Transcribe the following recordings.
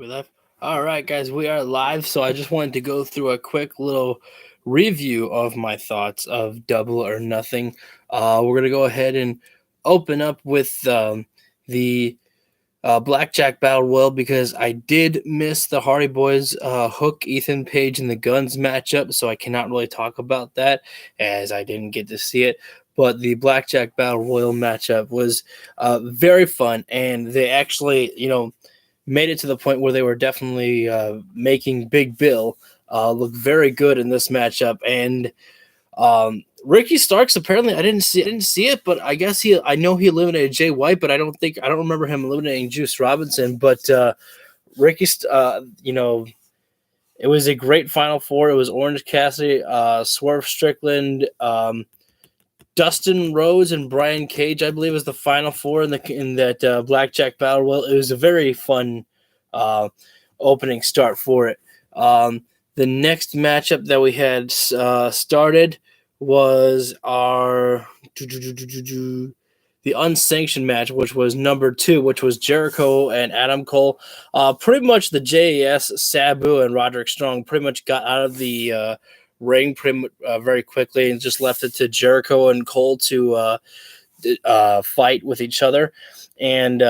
We live? All right, guys, we are live. So I just wanted to go through a quick little review of my thoughts of Double or Nothing. We're going to go ahead and open up with the Blackjack Battle Royal because I did miss the Hardy Boys Hook, Ethan Page, and the Guns matchup. So I cannot really talk about that as I didn't get to see it. But the Blackjack Battle Royal matchup was very fun. And they actually, made it to the point where they were definitely making Big Bill look very good in this matchup. And Ricky Starks, apparently I didn't see it, but I guess I know he eliminated Jay White, but I don't remember him eliminating Juice Robinson. But Ricky, it was a great Final Four. It was Orange Cassidy, Swerve Strickland, Dustin Rhodes, and Brian Cage, I believe, was the Final Four in that Blackjack Battle Royal. It was a very fun opening start for it. The next matchup that we had started was the unsanctioned match, which was number 2, which was Jericho and Adam Cole. Pretty much the JAS, Sabu, and Roderick Strong pretty much got out of the ring very quickly and just left it to Jericho and Cole to fight with each other. And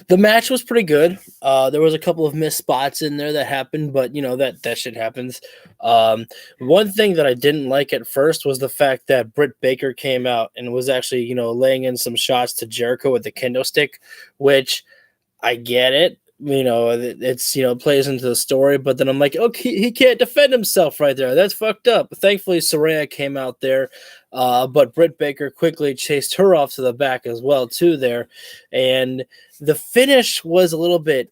the match was pretty good. There was a couple of missed spots in there that happened, but that shit happens. One thing that I didn't like at first was the fact that Britt Baker came out and was actually laying in some shots to Jericho with the kendo stick, which I get it. It's plays into the story, but then I'm like, okay, he can't defend himself right there. That's fucked up. Thankfully, Saraya came out there, but Britt Baker quickly chased her off to the back as well too there, and the finish was a little bit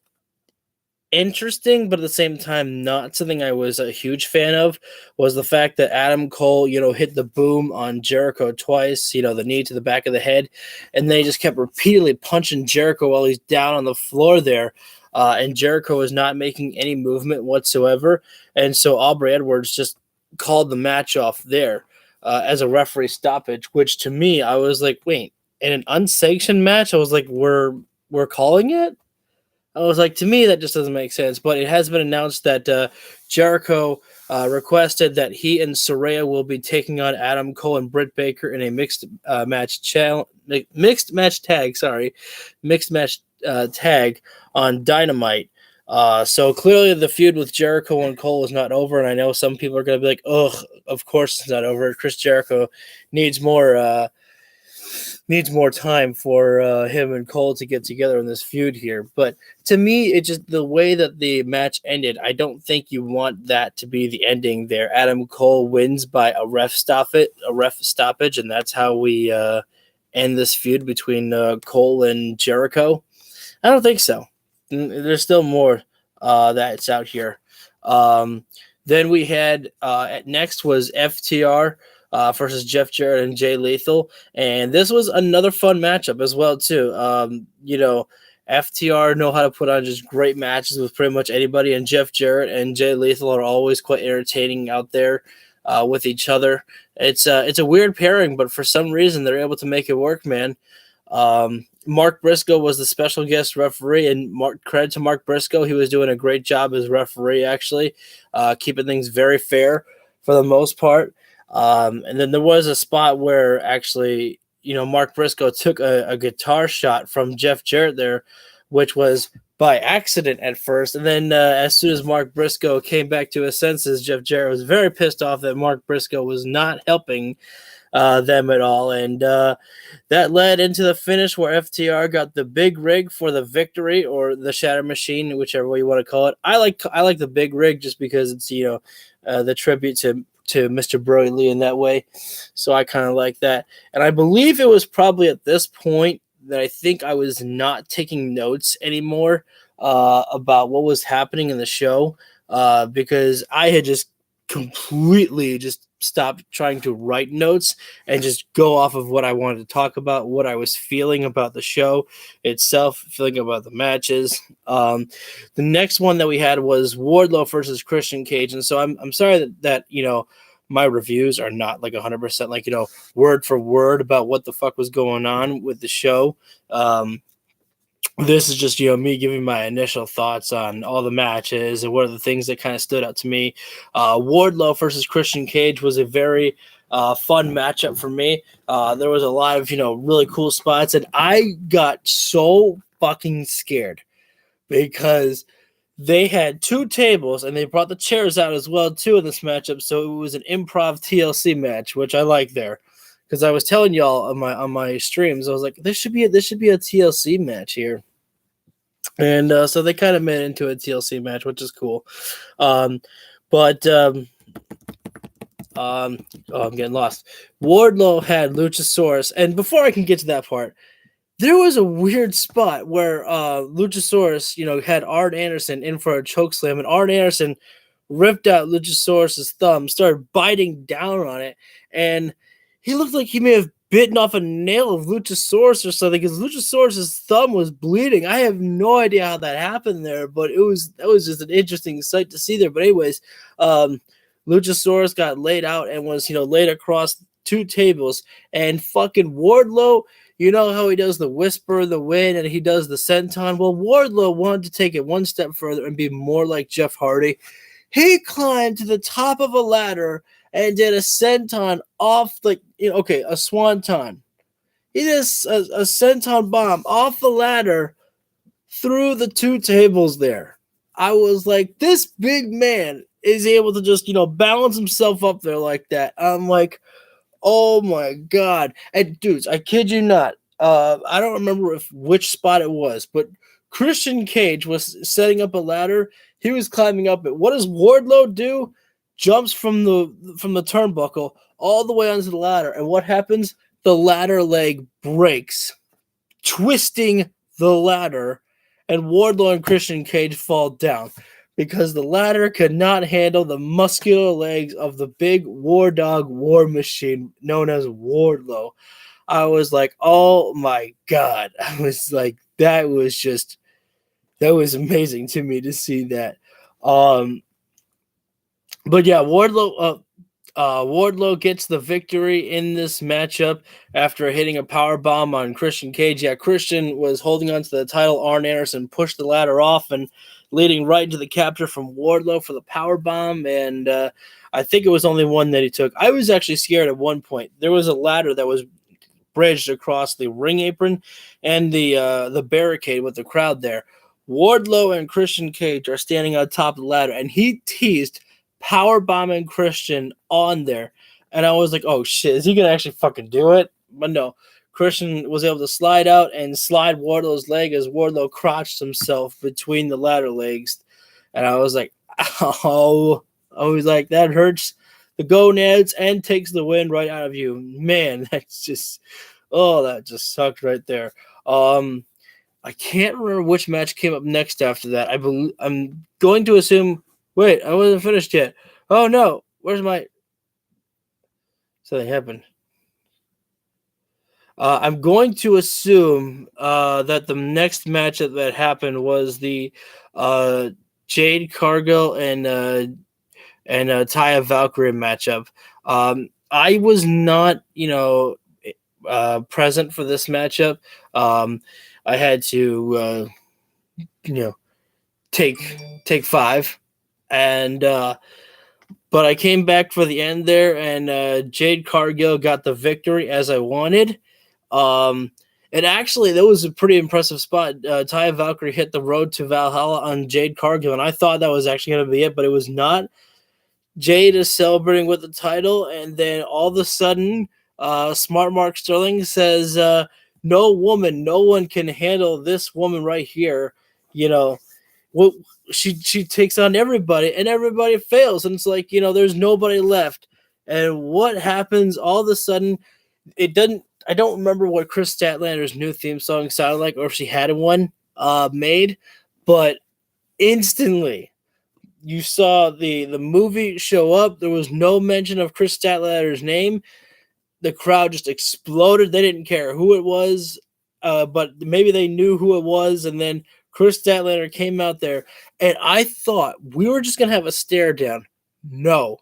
interesting, but at the same time, not something I was a huge fan of. Was the fact that Adam Cole, hit the boom on Jericho twice, the knee to the back of the head, and then he just kept repeatedly punching Jericho while he's down on the floor there. And Jericho was not making any movement whatsoever. And so Aubrey Edwards just called the match off there as a referee stoppage, which to me, I was like, wait, in an unsanctioned match, I was like, we're calling it? I was like, to me, that just doesn't make sense. But it has been announced that Jericho requested that he and Saraya will be taking on Adam Cole and Britt Baker in a mixed match tag on Dynamite. So clearly the feud with Jericho and Cole is not over, and I know some people are going to be like, ugh, of course it's not over. Chris Jericho needs more time for him and Cole to get together in this feud here. But to me, it just the way that the match ended, I don't think you want that to be the ending there. Adam Cole wins by a ref stoppage, and that's how we end this feud between Cole and Jericho. I don't think so. There's still more that's out here. Then we had next was FTR versus Jeff Jarrett and Jay Lethal, and this was another fun matchup as well too. FTR know how to put on just great matches with pretty much anybody, and Jeff Jarrett and Jay Lethal are always quite entertaining out there with each other. It's a weird pairing, but for some reason they're able to make it work, man. Mark Briscoe was the special guest referee, and credit to Mark Briscoe. He was doing a great job as referee, actually, keeping things very fair for the most part. And then there was a spot where actually, Mark Briscoe took a guitar shot from Jeff Jarrett there, which was by accident at first. And then as soon as Mark Briscoe came back to his senses, Jeff Jarrett was very pissed off that Mark Briscoe was not helping them at all. And that led into the finish where FTR got the big rig for the victory, or the Shatter Machine, whichever way you want to call it. I like the big rig just because it's, the tribute to Mr. Brody Lee in that way. So I kind of like that. And I believe it was probably at this point that I think I was not taking notes anymore about what was happening in the show because I had just completely just stopped trying to write notes and just go off of what I wanted to talk about, what I was feeling about the show itself, feeling about the matches. The next one that we had was Wardlow versus Christian Cage. And so I'm sorry that my reviews are not like 100% word for word about what the fuck was going on with the show. this is just, me giving my initial thoughts on all the matches and what are the things that kind of stood out to me. Wardlow versus Christian Cage was a very fun matchup for me. There was a lot of, really cool spots, and I got so fucking scared because they had two tables and they brought the chairs out as well too in this matchup. So it was an improv TLC match, which I like there. Because I was telling y'all on my streams, I was like, this should be a TLC match here. And so they kind of made it into a TLC match, which is cool. Oh, I'm getting lost. Wardlow had Luchasaurus, and before I can get to that part, there was a weird spot where Luchasaurus, had Arn Anderson in for a chokeslam, and Arn Anderson ripped out Luchasaurus's thumb, started biting down on it, and he looked like he may have bitten off a nail of Luchasaurus or something because Luchasaurus's thumb was bleeding. I have no idea how that happened there, but that was just an interesting sight to see there. But anyways, Luchasaurus got laid out and was laid across two tables, and fucking Wardlow. You know how he does the whisper of the wind and he does the senton? Well, Wardlow wanted to take it one step further and be more like Jeff Hardy. He climbed to the top of a ladder and did a senton off a swanton. He did a senton bomb off the ladder through the two tables there. I was like, this big man is able to just, balance himself up there like that. I'm like, oh my God. And dudes, I kid you not. I don't remember which spot it was, but Christian Cage was setting up a ladder. He was climbing up it. What does Wardlow do? Jumps from the turnbuckle all the way onto the ladder. And what happens? The ladder leg breaks, twisting the ladder, and Wardlow and Christian Cage fall down because the ladder could not handle the muscular legs of the big war dog war machine known as Wardlow. I was like, oh my God. I was like, that was amazing to me to see that. But yeah, Wardlow gets the victory in this matchup after hitting a power bomb on Christian Cage. Yeah, Christian was holding on to the title. Arn Anderson pushed the ladder off and leading right into the capture from Wardlow for the power bomb. And I think it was only one that he took. I was actually scared at one point. There was a ladder that was bridged across the ring apron and the barricade with the crowd there. Wardlow and Christian Cage are standing on top of the ladder, and he teased power bombing Christian on there. And I was like, oh shit, is he gonna actually fucking do it? But no, Christian was able to slide out and slide Wardlow's leg as Wardlow crouched himself between the ladder legs. And I was like, oh, I was like, that hurts the gonads and takes the wind right out of you. Man, that just sucked right there. I can't remember which match came up next after that. I'm going to assume. Wait, I wasn't finished yet. Oh no, where's my? Something happened. I'm going to assume that the next match that happened was the Jade Cargill and Taya Valkyrie matchup. I was not, present for this matchup. I had to, take 5. And but I came back for the end there, and Jade Cargill got the victory as I wanted. And actually, that was a pretty impressive spot. Taya Valkyrie hit the Road to Valhalla on Jade Cargill, and I thought that was actually going to be it, but it was not. Jade is celebrating with the title, and then all of a sudden, Smart Mark Sterling says, no one can handle this woman right here. What she takes on everybody, and everybody fails, and it's like, there's nobody left. And what happens all of a sudden? I don't remember what Chris Statlander's new theme song sounded like, or if she had one made, but instantly you saw the movie show up. There was no mention of Chris Statlander's name. The crowd just exploded. They didn't care who it was, but maybe they knew who it was, and then Chris Statlander came out there, and I thought we were just going to have a stare down. No.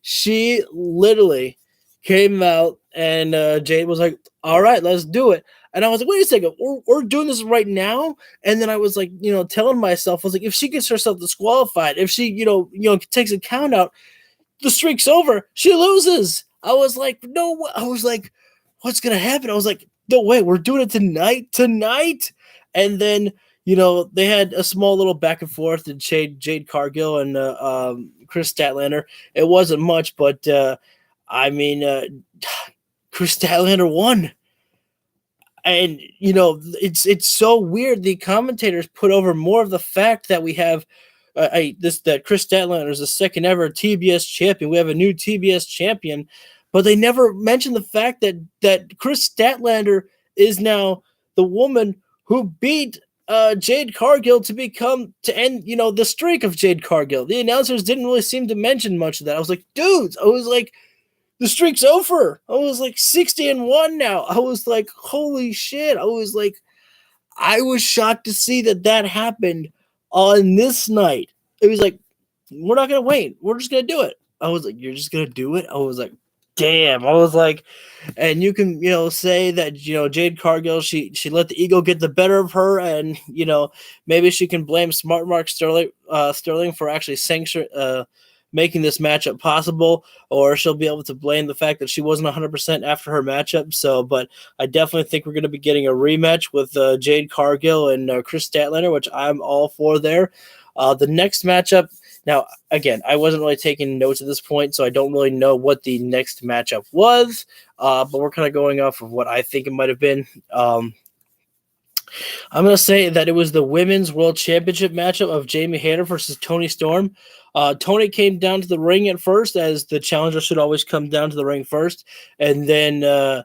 She literally came out, and Jade was like, all right, let's do it. And I was like, wait a second, we're doing this right now. And then I was like, telling myself, I was like, if she gets herself disqualified, if she, takes a count out, the streak's over. She loses. I was like, no. I was like, what's gonna happen? I was like, no way. We're doing it tonight. And then they had a small little back and forth and Jade Cargill and Chris Statlander. It wasn't much, but I mean, Chris Statlander won. And it's so weird. The commentators put over more of the fact that we have that Chris Statlander is the second ever TBS champion. We have a new TBS champion, but they never mentioned the fact that Chris Statlander is now the woman who beat Jade Cargill to end the streak of Jade Cargill. The announcers didn't really seem to mention much of that. I was like, dudes, I was like, the streak's over. I was like 60-1 now. I was like, holy shit. I was like, I was shocked to see that happened on this night. It was like, we're not going to wait. We're just going to do it. I was like, you're just going to do it? I was like, damn. I was like, and you can, say that, Jade Cargill, she let the ego get the better of her. And, maybe she can blame Smart Mark Sterling for actually making this matchup possible, or she'll be able to blame the fact that she wasn't 100% after her matchup. So, but I definitely think we're going to be getting a rematch with Jade Cargill and Chris Statlander, which I'm all for there. The next matchup, now, again, I wasn't really taking notes at this point, so I don't really know what the next matchup was, but we're kind of going off of what I think it might have been. I'm going to say that it was the Women's World Championship matchup of Jamie Hayter versus Toni Storm. Toni came down to the ring at first, as the challenger should always come down to the ring first. And then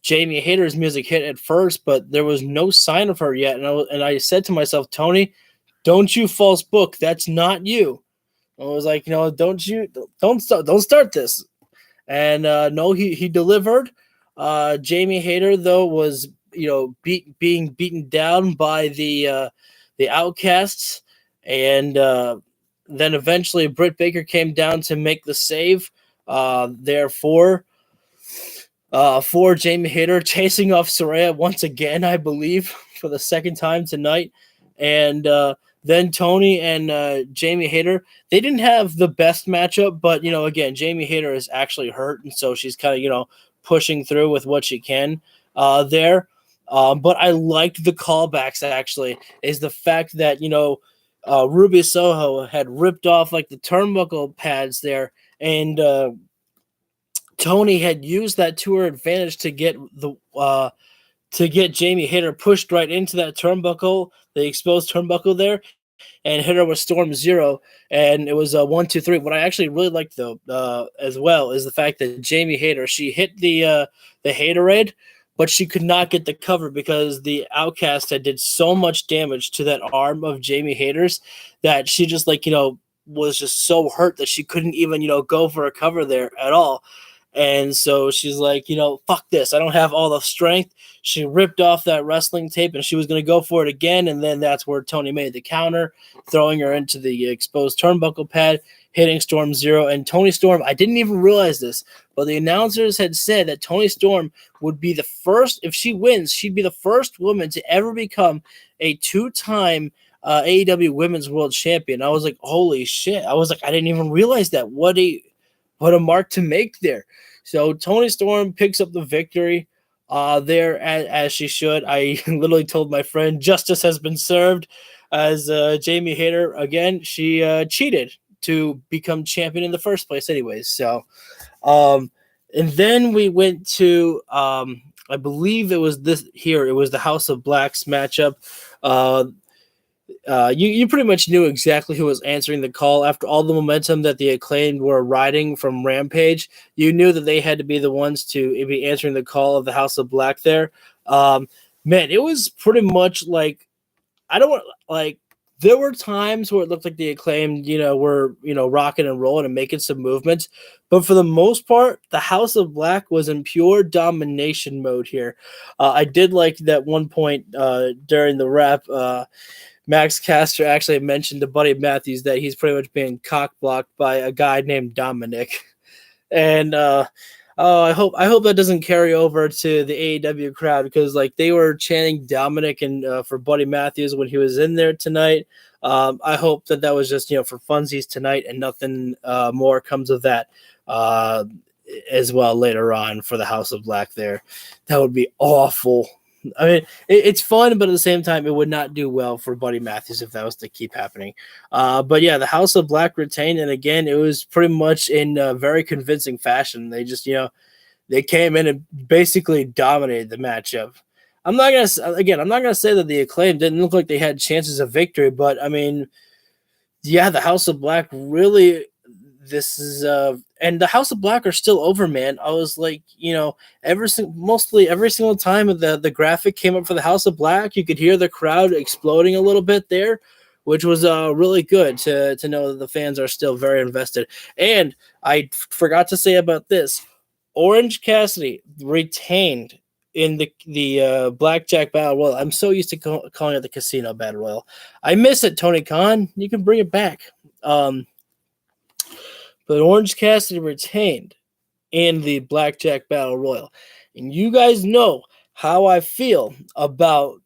Jamie Hayter's music hit at first, but there was no sign of her yet. And I said to myself, Toni, don't you false book. That's not you. I was like, don't start this. And no, he delivered. Jamie Hayter, though, was being beaten down by the Outcasts, and then eventually Britt Baker came down to make the save. Therefore, for Jamie Hayter, chasing off Saraya once again, I believe, for the second time tonight, and then Toni and Jamie Hayter, they didn't have the best matchup, but again, Jamie Hayter is actually hurt, and so she's kind of pushing through with what she can there. But I liked the callbacks, actually, is the fact that, Ruby Soho had ripped off like the turnbuckle pads there, and Toni had used that to her advantage to get Jamie Hayter pushed right into that turnbuckle, the exposed turnbuckle there, and hit her with Storm Zero, and it was a 1, 2, 3. What I actually really liked, though, as well, is the fact that Jamie Hayter, she hit the Haterade, but she could not get the cover because the Outcast had did so much damage to that arm of Jamie Hayter's that she just was just so hurt that she couldn't even go for a cover there at all. And so she's like, fuck this. I don't have all the strength. She ripped off that wrestling tape and she was going to go for it again. And then that's where Toni made the counter, throwing her into the exposed turnbuckle pad, hitting Storm Zero. And Toni Storm, I didn't even realize this, but the announcers had said that Toni Storm would be the first, if she wins, she'd be the first woman to ever become a 2-time AEW Women's World Champion. I was like, holy shit. I was like, I didn't even realize that. What a mark to make there. So Toni Storm picks up the victory there as she should. I literally told my friend, justice has been served, as Jamie Hayter, again, she cheated to become champion in the first place anyways. So, and then we went to, I believe it was it was the House of Blacks matchup. You pretty much knew exactly who was answering the call after all the momentum that the Acclaimed were riding from Rampage. You knew that they had to be the ones to be answering the call of the House of Black there. Man, it was pretty much like, there were times where it looked like the Acclaimed, were, rocking and rolling and making some movements. But for the most part, the House of Black was in pure domination mode here. I did like that one point during the rap, Max Caster actually mentioned to Buddy Matthews that he's pretty much being cock-blocked by a guy named Dominic. And Oh, I hope that doesn't carry over to the AEW crowd because like they were chanting Dominic and for Buddy Matthews when he was in there tonight. I hope that was just for funsies tonight and nothing more comes of that uh, as well later on for the House of Black. There, that would be awful. I mean, it's fun, but at the same time, it would not do well for Buddy Matthews if that was to keep happening. But yeah, the House of Black retained, and again, it was pretty much in a very convincing fashion. They just, they came in and basically dominated the matchup. I'm not gonna say that the Acclaim didn't look like they had chances of victory, but I mean, yeah, the House of Black really. This is and the House of Black are still over, man. I was like, mostly every single time the graphic came up for the House of Black, you could hear the crowd exploding a little bit there, which was really good to know that the fans are still very invested. And I forgot to say about this: Orange Cassidy retained in the Blackjack Battle Royal. I'm so used to calling it the Casino Battle Royal. I miss it, Tony Khan. You can bring it back. But Orange Cassidy retained in the Blackjack Battle Royal. And you guys know how I feel about,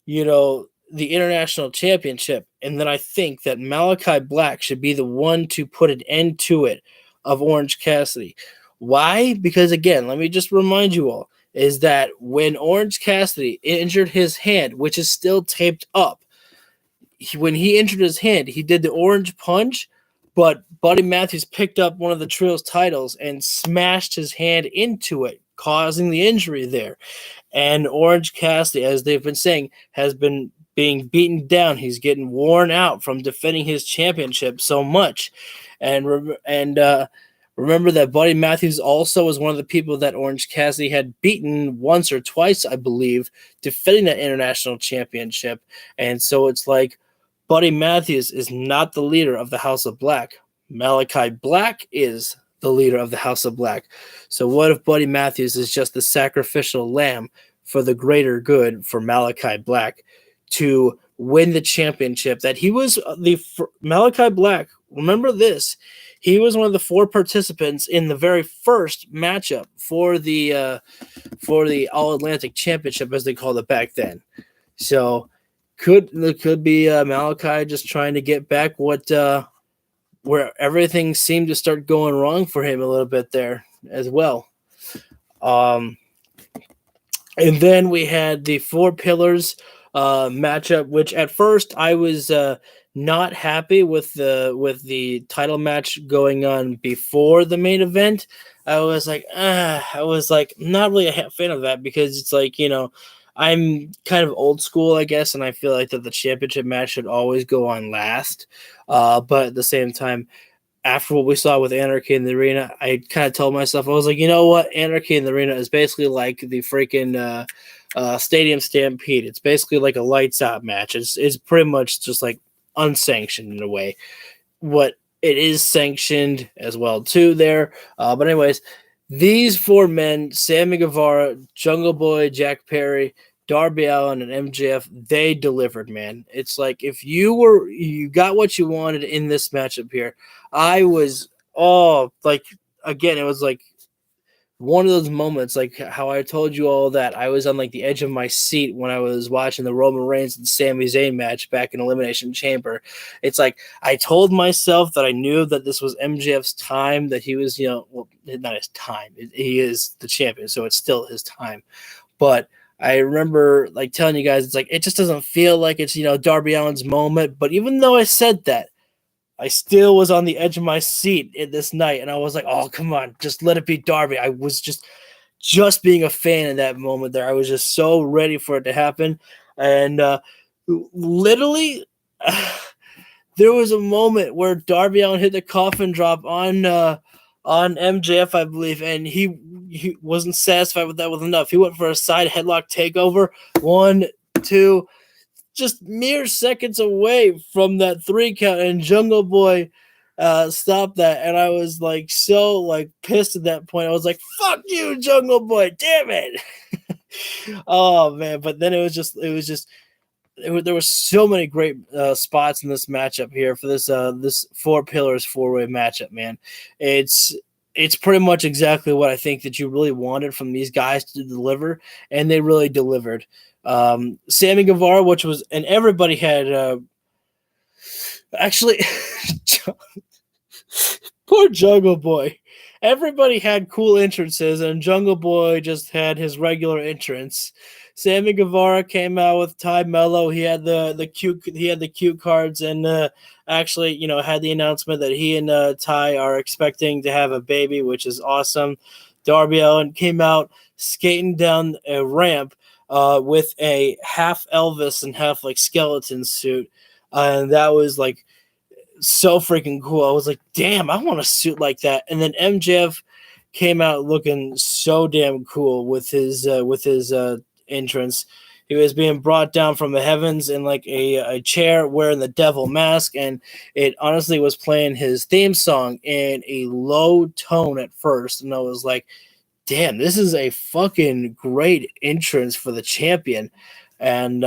the International Championship. And then I think that Malachi Black should be the one to put an end to it of Orange Cassidy. Why? Because, again, let me just remind you all, is that when Orange Cassidy injured his hand, which is still taped up, when he injured his hand, he did the orange punch, but Buddy Matthews picked up one of the trio's titles and smashed his hand into it, causing the injury there. And Orange Cassidy, as they've been saying, has been being beaten down. He's getting worn out from defending his championship so much. And remember that Buddy Matthews also was one of the people that Orange Cassidy had beaten once or twice, I believe, defending that international championship. And so it's like, Buddy Matthews is not the leader of the House of Black. Malachi Black is the leader of the House of Black. So what if Buddy Matthews is just the sacrificial lamb for the greater good for Malachi Black to win the championship? That he was Malachi Black, remember this, he was one of the 4 participants in the very first matchup for the All-Atlantic Championship, as they called it back then. So could be Malachi just trying to get back where everything seemed to start going wrong for him a little bit there as well. And then we had the 4 Pillars matchup, which at first I was not happy with the title match going on before the main event. I was like not really a fan of that because it's like, I'm kind of old school, I guess, and I feel like that the championship match should always go on last. But at the same time, after what we saw with Anarchy in the Arena, I kind of told myself, I was like, you know what? Anarchy in the Arena is basically like the freaking Stadium Stampede. It's basically like a lights out match. It's pretty much just like unsanctioned in a way. What it is sanctioned as well too there. But anyways, these 4 men, Sammy Guevara, Jungle Boy, Jack Perry, Darby Allin, and MJF, they delivered, man. It's like if you got what you wanted in this matchup here. I was again, it was like one of those moments, like how I told you all that I was on like the edge of my seat when I was watching the Roman Reigns and Sami Zayn match back in Elimination Chamber. It's like I told myself that I knew that this was MJF's time, that he was, not his time. He is the champion, so it's still his time. But I remember like telling you guys, it's like it just doesn't feel like it's Darby Allin's moment. But even though I said that, I still was on the edge of my seat in this night, and I was like, "Oh, come on, just let it be Darby." I was just being a fan in that moment there. I was just so ready for it to happen, and literally, there was a moment where Darby Allin hit the coffin drop on MJF, I believe, and he wasn't satisfied with that with enough. He went for a side headlock takeover. 1, 2. Just mere seconds away from that 3 count, and Jungle Boy stopped that, and I was like so like pissed at that point. I was like, "Fuck you, Jungle Boy! Damn it!" Oh man! But then there were so many great spots in this matchup here for this 4 Pillars 4-way matchup, man. It's it's pretty much exactly what I think that you really wanted from these guys to deliver, and they really delivered. Sammy Guevara, which was, and everybody had actually poor Jungle Boy. Everybody had cool entrances, and Jungle Boy just had his regular entrance. Sammy Guevara came out with Ty Mello. He had the cute cards, and actually, had the announcement that he and Ty are expecting to have a baby, which is awesome. Darby Allin came out skating down a ramp with a half Elvis and half like skeleton suit, and that was like so freaking cool. I was like, damn, I want a suit like that. And then MJF came out looking so damn cool with his entrance. He was being brought down from the heavens in like a chair wearing the devil mask, and it honestly was playing his theme song in a low tone at first. And I was like, damn, this is a fucking great entrance for the champion. And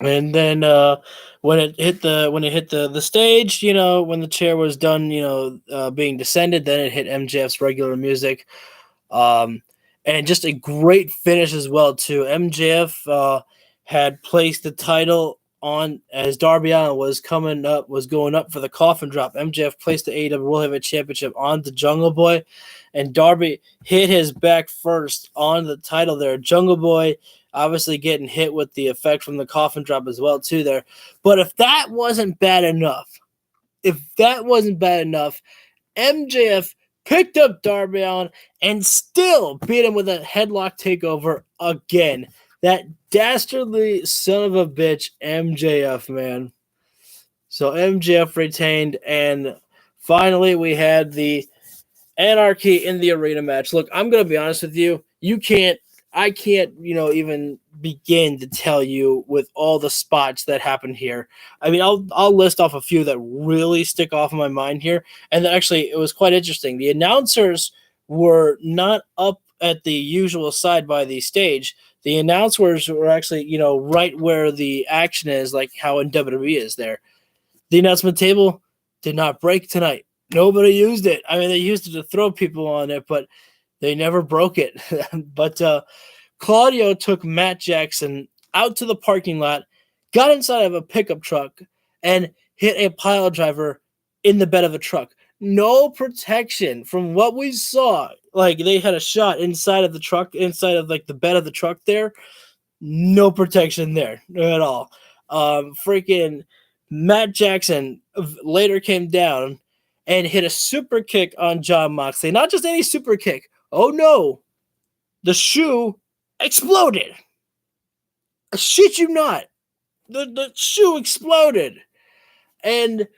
then when it hit the stage, when the chair was done, being descended, then it hit MJF's regular music, and just a great finish as well too. MJF had placed the title on as Darby Allin was going up for the Coffin Drop. MJF placed the AEW World Heavyweight Championship on the Jungle Boy, and Darby hit his back first on the title there. Jungle Boy obviously getting hit with the effect from the Coffin Drop as well too there. But if that wasn't bad enough, MJF picked up Darby Allin and still beat him with a headlock takeover again. That dastardly son of a bitch, MJF, man. So MJF retained, and finally we had the Anarchy in the Arena match. Look, I'm going to be honest with you. I can't, even begin to tell you with all the spots that happened here. I mean, I'll list off a few that really stick off in my mind here. And actually, it was quite interesting. The announcers were not up at the usual side by the stage. The announcers were actually, right where the action is, like how in WWE is there. The announcement table did not break tonight. Nobody used it. I mean, they used it to throw people on it, but they never broke it. But Claudio took Matt Jackson out to the parking lot, got inside of a pickup truck, and hit a pile driver in the bed of a truck. No protection from what we saw. Like, they had a shot inside of the truck, inside of like the bed of the truck there. No protection there at all. Freaking Matt Jackson later came down and hit a super kick on Jon Moxley. Not just any super kick. Oh no, the shoe exploded. I shit you not. The shoe exploded. And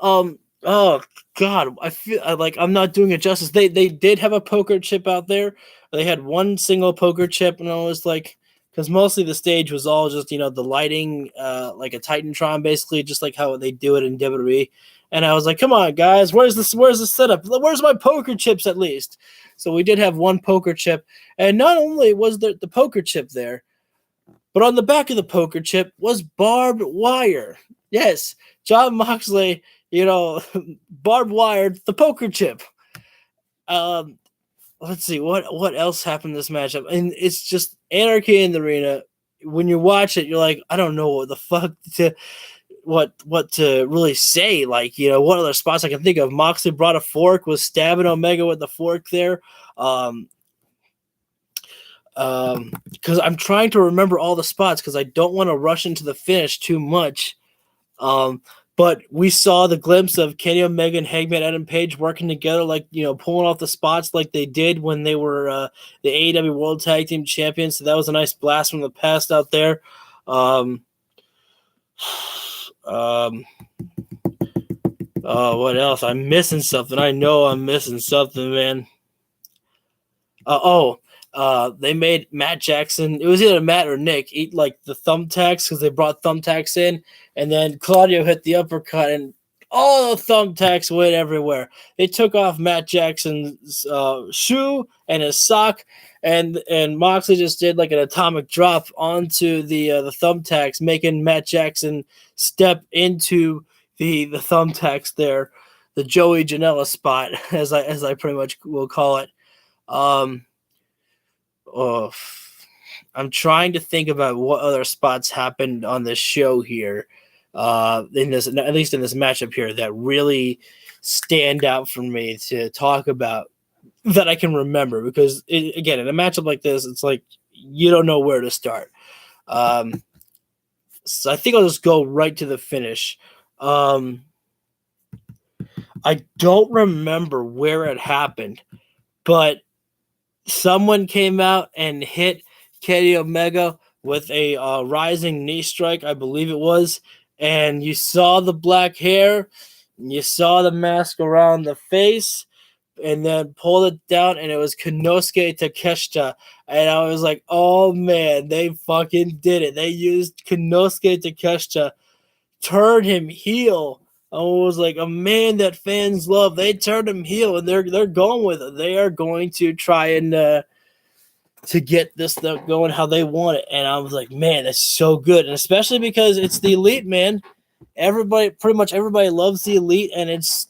oh god, I feel like I'm not doing it justice. They did have a poker chip out there. They had one single poker chip, and I was like, because mostly the stage was all just the lighting, like a Titantron, basically, just like how they do it in WWE. And I was like, come on, guys, where's the setup? Where's my poker chips at least? So we did have one poker chip. And not only was the poker chip there, but on the back of the poker chip was barbed wire. Yes, Jon Moxley, barbed wired the poker chip. Let's see, what else happened in this matchup? And it's just anarchy in the arena. When you watch it, you're like, I don't know what the fuck what to really say. Like, what other spots I can think of. Moxley brought a fork, was stabbing Omega with the fork there. Because I'm trying to remember all the spots because I don't want to rush into the finish too much. But we saw the glimpse of Kenny Omega and Hangman Adam Page working together, like, pulling off the spots like they did when they were the AEW World Tag Team Champions. So that was a nice blast from the past out there. What else? I'm missing something. I know I'm missing something, man. They made Matt Jackson, it was either Matt or Nick, eat like the thumbtacks because they brought thumbtacks in, and then Claudio hit the uppercut, and all the thumbtacks went everywhere. They took off Matt Jackson's shoe and his sock, and Moxley just did like an atomic drop onto the thumbtacks, making Matt Jackson step into the thumbtacks there. Joey Janela spot, as I pretty much will call it. Oh, I'm trying to think about what other spots happened on this show here, in this, at least in this matchup here, that really stand out for me to talk about that I can remember. Because again, in a matchup like this, it's like you don't know where to start. So I think I'll just go right to the finish. I don't remember where it happened, but someone came out and hit Kenny Omega with a rising knee strike, I believe it was, and you saw the black hair, and you saw the mask around the face, and then pulled it down, and it was Konosuke Takeshita, and I was like, oh man, they fucking did it. They used Konosuke Takeshita, turned him heel. I was like, a man that fans love. They turned him heel, and they're going with it. They are going to try and to get this stuff going how they want it. And I was like, man, that's so good. And especially because it's the Elite, man. Pretty much everybody loves the Elite, and it's,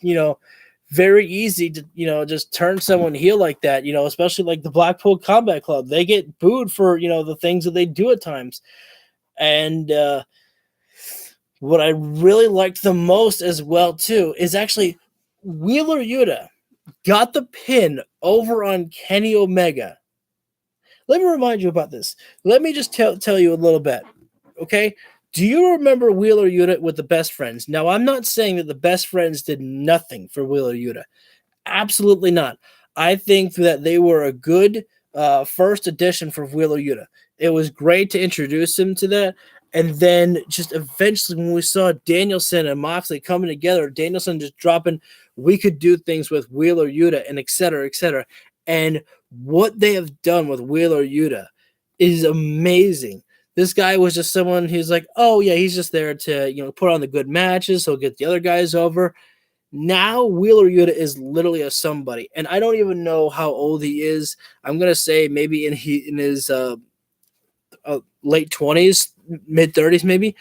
very easy to, just turn someone heel like that, especially like the Blackpool Combat Club. They get booed for, the things that they do at times. And what I really liked the most as well, too, is actually Wheeler Yuta got the pin over on Kenny Omega. Let me remind you about this. Let me just tell you a little bit, okay? Do you remember Wheeler Yuta with the Best Friends? Now, I'm not saying that the Best Friends did nothing for Wheeler Yuta. Absolutely not. I think that they were a good first addition for Wheeler Yuta. It was great to introduce him to that. And then just eventually when we saw Danielson and Moxley coming together, Danielson just dropping, we could do things with Wheeler Yuta and et cetera, et cetera. And what they have done with Wheeler Yuta is amazing. This guy was just someone who's like, oh, yeah, he's just there to, put on the good matches. He'll get the other guys over. Now Wheeler Yuta is literally a somebody. And I don't even know how old he is. I'm going to say maybe in his late 20s, mid 30s, maybe.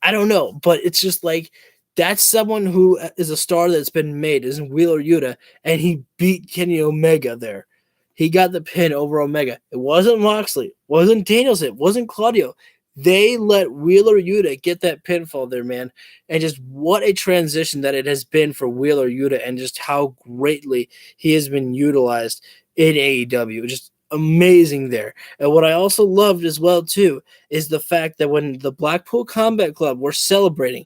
I don't know. But it's just like, that's someone who is a star that's been made, is Wheeler Yuta, and he beat Kenny Omega there. He got the pin over Omega. It wasn't Moxley, it wasn't Danielson, it wasn't Claudio. They let Wheeler Yuta get that pinfall there, man. And just what a transition that it has been for Wheeler Yuta, and just how greatly he has been utilized in AEW. Just amazing there. And what I also loved as well, too, is the fact that when the Blackpool Combat Club were celebrating,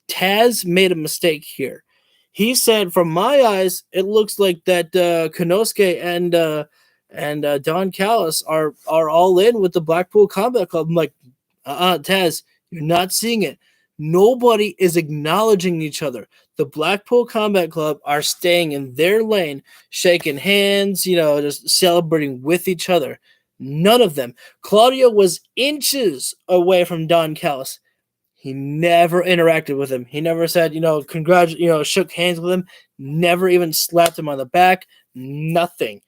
Taz made a mistake here. He said, from my eyes, it looks like that Konosuke and Don Callis are all in with the Blackpool Combat Club. I'm like, Taz, you're not seeing it. Nobody is acknowledging each other. The Blackpool Combat Club are staying in their lane, shaking hands, just celebrating with each other. None of them. Claudio was inches away from Don Callis. He never interacted with him. He never said, shook hands with him, never even slapped him on the back, nothing.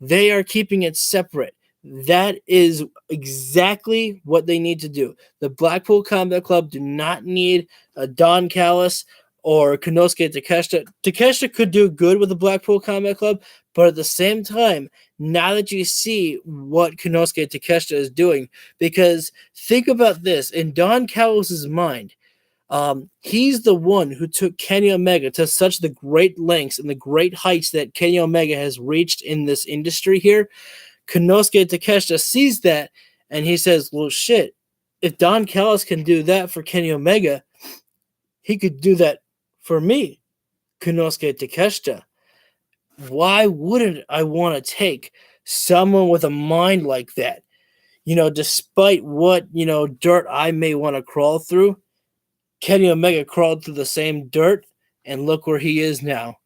They are keeping it separate. That is exactly what they need to do. The Blackpool Combat Club do not need a Don Callis or Konosuke Takeshita. Takeshita could do good with the Blackpool Combat Club, but at the same time, now that you see what Konosuke Takeshita is doing, because think about this, in Don Callis' mind, he's the one who took Kenny Omega to such the great lengths and the great heights that Kenny Omega has reached in this industry here. Konosuke Takeshita sees that, and he says, well, shit, if Don Callis can do that for Kenny Omega, he could do that for me, Konosuke Takeshita. Why wouldn't I want to take someone with a mind like that? Despite what, dirt I may want to crawl through, Kenny Omega crawled through the same dirt, and look where he is now.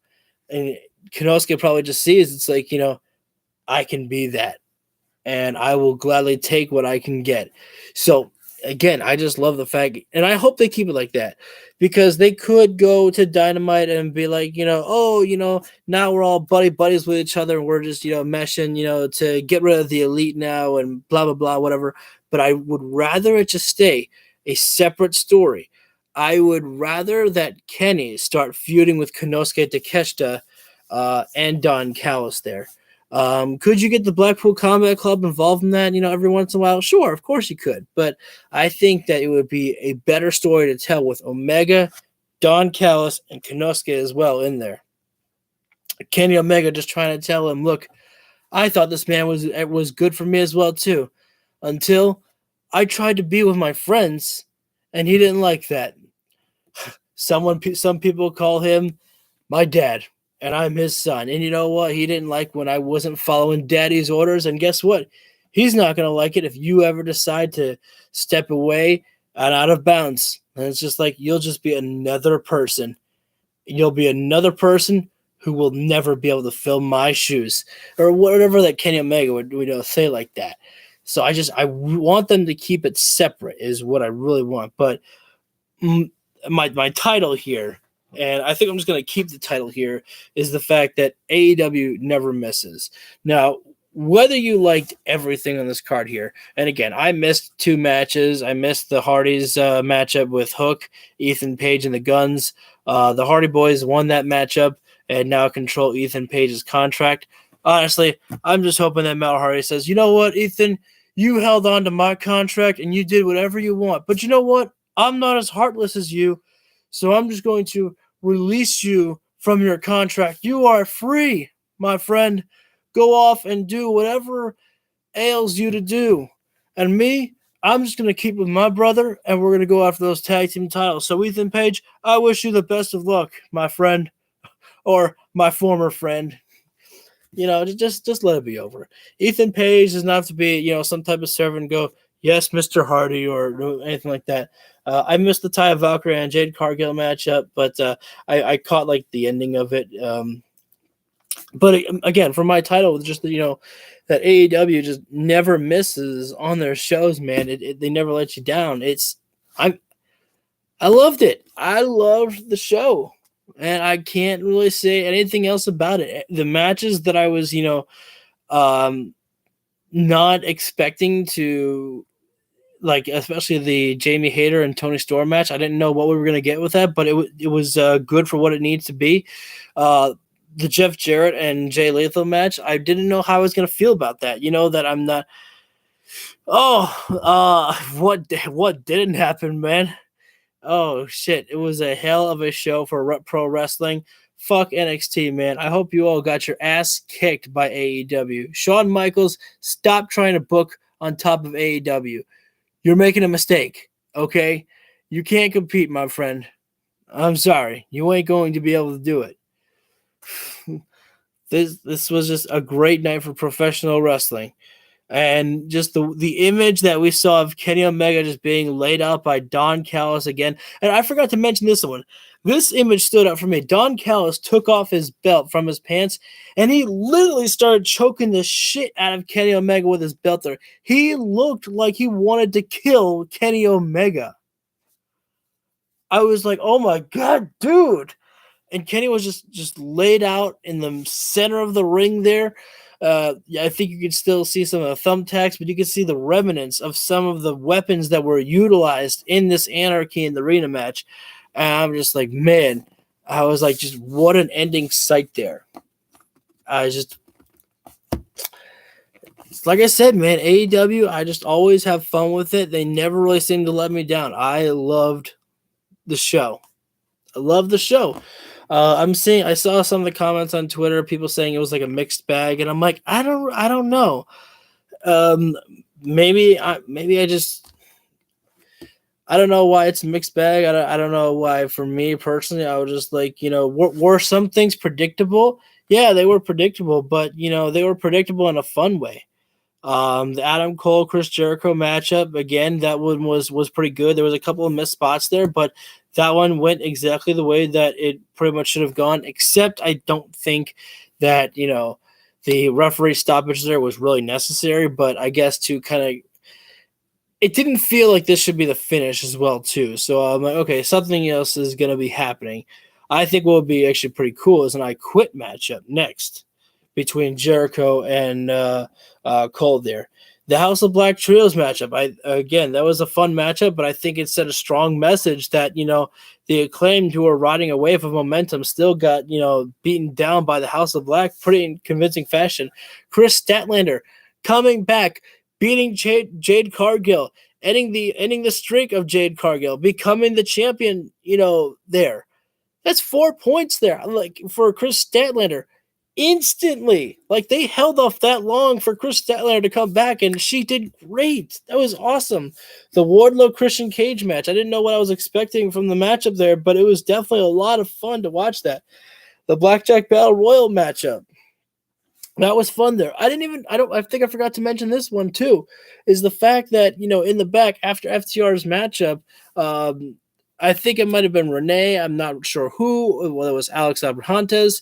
And Konosuke probably just sees, it's like, I can be that, and I will gladly take what I can get. So again, I just love the fact, and I hope they keep it like that, because they could go to Dynamite and be like, now we're all buddies with each other, and we're just, meshing, to get rid of the Elite now and blah, blah, blah, whatever. But I would rather it just stay a separate story. I would rather that Kenny start feuding with Konosuke Takeshita and Don Callis there. Could you get the Blackpool Combat Club involved in that, every once in a while? Sure, of course you could. But I think that it would be a better story to tell with Omega, Don Callis, and Konosuke as well in there. Kenny Omega just trying to tell him, look, I thought this man was good for me as well too, until I tried to be with my friends, and he didn't like that. Some people call him my dad, and I'm his son. And you know what? He didn't like when I wasn't following daddy's orders. And guess what? He's not going to like it if you ever decide to step away and out of bounds. And it's just like, you'll just be another person. You'll be another person who will never be able to fill my shoes, or whatever that Kenny Omega would say like that. So I want them to keep it separate is what I really want. But my title here, and I think I'm just going to keep the title here, is the fact that AEW never misses. Now, whether you liked everything on this card here, and again, I missed 2 matches. I missed the Hardys matchup with Hook, Ethan Page, and the Guns. The Hardy Boys won that matchup and now control Ethan Page's contract. Honestly, I'm just hoping that Matt Hardy says, you know what, Ethan, you held on to my contract and you did whatever you want. But you know what? I'm not as heartless as you, so I'm just going to release you from your contract. You are free, my friend. Go off and do whatever ails you to do. And me, I'm just going to keep with my brother, and we're going to go after those tag team titles. So, Ethan Page, I wish you the best of luck, my friend, or my former friend. Just let it be over. Ethan Page does not have to be, some type of servant and go, yes, Mr. Hardy, or anything like that. I missed the Taya Valkyrie and Jade Cargill matchup, but I caught the ending of it. But again, for my title, just that AEW just never misses on their shows, man. They never let you down. I loved it. I loved the show, and I can't really say anything else about it. The matches that I was, not expecting to. Especially the Jamie Hayter and Tony Storm match. I didn't know what we were going to get with that, but it was good for what it needs to be. The Jeff Jarrett and Jay Lethal match, I didn't know how I was going to feel about that. That I'm not. What didn't happen, man? Oh, shit. It was a hell of a show for pro wrestling. Fuck NXT, man. I hope you all got your ass kicked by AEW. Shawn Michaels, stop trying to book on top of AEW. You're making a mistake, okay? You can't compete, my friend. I'm sorry. You ain't going to be able to do it. This was just a great night for professional wrestling. And just the image that we saw of Kenny Omega just being laid out by Don Callis again. And I forgot to mention this one. This image stood out for me. Don Callis took off his belt from his pants, and he literally started choking the shit out of Kenny Omega with his belt there. He looked like he wanted to kill Kenny Omega. I was like, oh my God, dude. And Kenny was just laid out in the center of the ring there. I think you could still see some of the thumbtacks, but you could see the remnants of some of the weapons that were utilized in this Anarchy in the Arena match. And I'm just like, man, I was like, just what an ending sight there. Like I said, man, AEW, I just always have fun with it. They never really seem to let me down. I loved the show. I saw some of the comments on Twitter, people saying it was like a mixed bag, and I'm like, I don't know. Maybe I just, I don't know why it's a mixed bag. I don't know why. For me personally, I was just like, were some things predictable? Yeah, they were predictable, but they were predictable in a fun way. The Adam Cole Chris Jericho matchup, again, that one was pretty good. There was a couple of missed spots there, but that one went exactly the way that it pretty much should have gone, except I don't think that, the referee stoppage there was really necessary, but I guess to kind of, it didn't feel like this should be the finish as well, too. So I'm like, okay, something else is going to be happening. I think what would be actually pretty cool is an I Quit matchup next between Jericho and Cole there. The House of Black Trios matchup. That was a fun matchup, but I think it sent a strong message that, the Acclaimed, who were riding a wave of momentum, still got, beaten down by the House of Black pretty convincing fashion. Chris Statlander coming back, beating Jade Cargill, ending the streak of Jade Cargill, becoming the champion, there. That's 4 points there. Like, for Chris Statlander, instantly. Like, they held off that long for Chris Statlander to come back, and she did great. That was awesome. The Wardlow Christian Cage match. I didn't know what I was expecting from the matchup there, but it was definitely a lot of fun to watch that. The Blackjack Battle Royal matchup. That was fun there. I think I forgot to mention this one too, is the fact that, in the back after FTR's matchup, I think it might have been Renee. I'm not sure who. Well, it was Alex Abrahantes.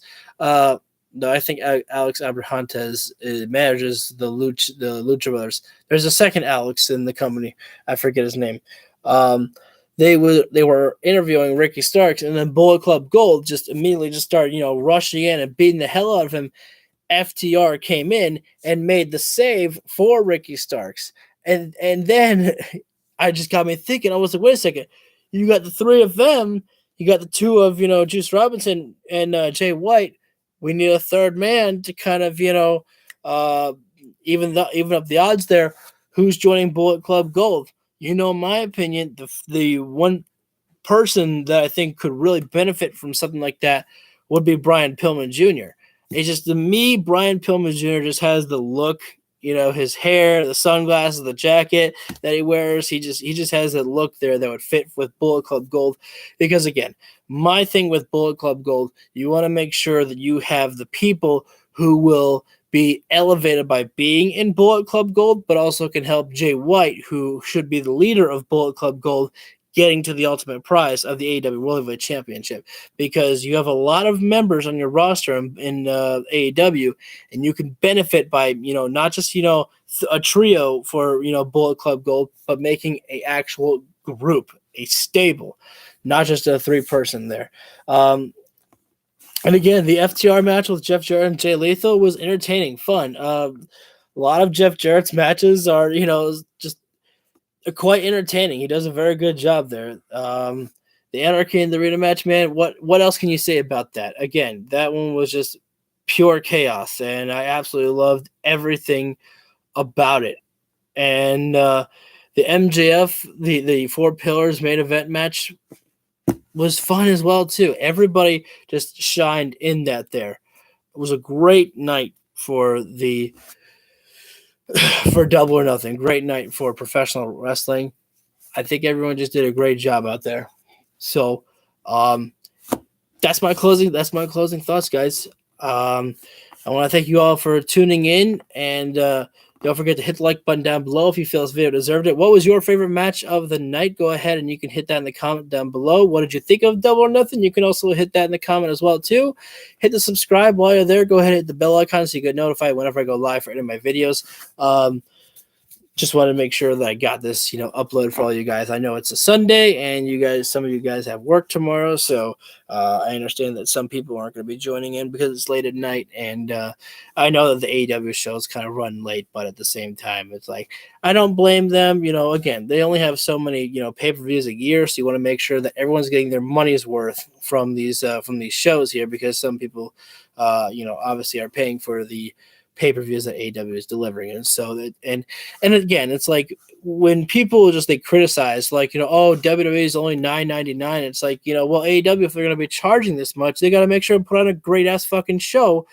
No, I think Alex Abrahantes manages the Lucha Brothers. There's a second Alex in the company. I forget his name. They were interviewing Ricky Starks, and then Bullet Club Gold just immediately started, rushing in and beating the hell out of him. FTR came in and made the save for Ricky Starks. And then I just got me thinking, I was like, wait a second. You got the three of them. You got the two of, Juice Robinson and Jay White. We need a third man to kind of, even up the odds there. Who's joining Bullet Club Gold? In my opinion, the one person that I think could really benefit from something like that would be Brian Pillman Jr. It's just, to me, Brian Pillman Jr. just has the look, his hair, the sunglasses, the jacket that he wears. He just has that look there that would fit with Bullet Club Gold. Because again, my thing with Bullet Club Gold, you want to make sure that you have the people who will be elevated by being in Bullet Club Gold, but also can help Jay White, who should be the leader of Bullet Club Gold, getting to the ultimate prize of the AEW World Heavyweight Championship, because you have a lot of members on your roster in AEW, and you can benefit by, not just, a trio for, Bullet Club Gold, but making a actual group, a stable, not just a 3-person there. And again, the FTR match with Jeff Jarrett and Jay Lethal was entertaining, fun. A lot of Jeff Jarrett's matches are, just quite entertaining. He does a very good job there. The Anarchy and the Arena match, man, what else can you say about that? Again, that one was just pure chaos, and I absolutely loved everything about it. And the MJF, the Four Pillars main event match was fun as well too. Everybody just shined in that there. It was a great night for Double or Nothing. Great night for professional wrestling. I think everyone just did a great job out there. So that's my closing thoughts, guys. I want to thank you all for tuning in, and don't forget to hit the like button down below if you feel this video deserved it. What was your favorite match of the night? Go ahead and you can hit that in the comment down below. What did you think of Double or Nothing? You can also hit that in the comment as well too. Hit the subscribe while you're there. Go ahead and hit the bell icon so you get notified whenever I go live for any of my videos. Just wanted to make sure that I got this, uploaded for all you guys. I know it's a Sunday, and some of you guys have work tomorrow, so I understand that some people aren't going to be joining in because it's late at night, and I know that the AEW shows kind of run late, but at the same time, it's like, I don't blame them. Again, they only have so many, pay-per-views a year, so you want to make sure that everyone's getting their money's worth from these shows here, because some people, obviously are paying for the pay-per-views that AEW is delivering. And so that, and again, it's like when people they criticize, like, oh, WWE is only $9.99. It's like, well, AEW, if they're going to be charging this much, they got to make sure to put on a great ass fucking show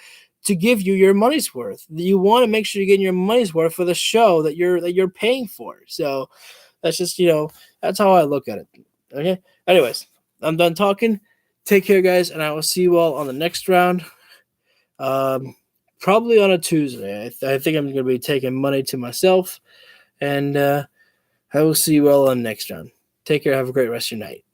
to give you your money's worth. You want to make sure you're getting your money's worth for the show that you're paying for. So that's just, that's how I look at it. Okay. Anyways, I'm done talking. Take care, guys, and I will see you all on the next round. Probably on a Tuesday. I think I'm going to be taking money to myself, and I will see you all on the next round. Take care. Have a great rest of your night.